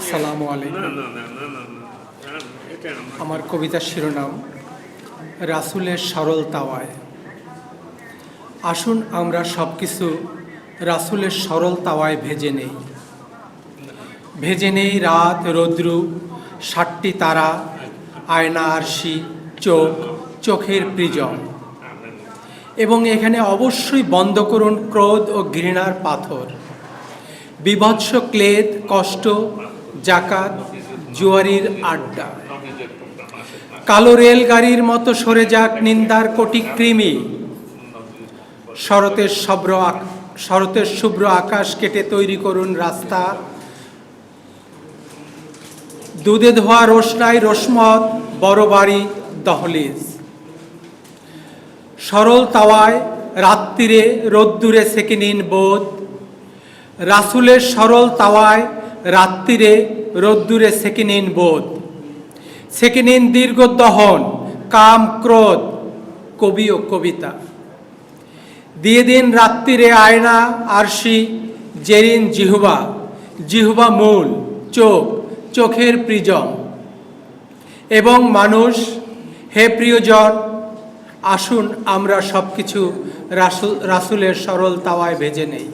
আসসালামু আলাইকুম। আমার কবিতার শিরোনাম রাসূলের সরল তাওয়ায়। আসুন আমরা সব কিছু রাসূলের সরল তাওয়ায় ভেজে নেই। ভেজে নেই রাত রৌদ্র, 7টি তারা, আয়না আরশি, চোখ, চোখের প্রিজম। এবং এখানে অবশ্যই বন্ধ করুন ক্রোধ ও ঘৃণার পাথর, বিভৎস ক্লেদ, কষ্ট, জাকাত, জুয়ারির আড্ডা। কালো রেলগাড়ির মতো সরে যাক নিন্দার কোটি কৃমি। শরতের শুভ্র আকাশ কেটে তৈরি করুন রাস্তা। দুধে ধোয়া রোশনাই রসমত, বড় বাড়ি, দহলিজ। সরল তাওয়ায় রাত্রিরে রোদ্দুরে সেকে নিন বোধ। রাসূলের সরল তাওয়ায় রাত্রিরে রোদ্দুরে সেকে নিন বোধ। সেকে নিন দীর্ঘ দহন, কাম, ক্রোধ, কবি ও কবিতা। দিয়ে দিন রাত্রিরে আয়না আরশি, জেরিন জিহ্বা, জিহ্বা মূল, চোখ, চোখের প্রিজম। এবং মানুষ, হে প্রিয়জন, আসুন আমরা সব কিছু রাসূলের সরল তাওয়ায় ভেজে নেই।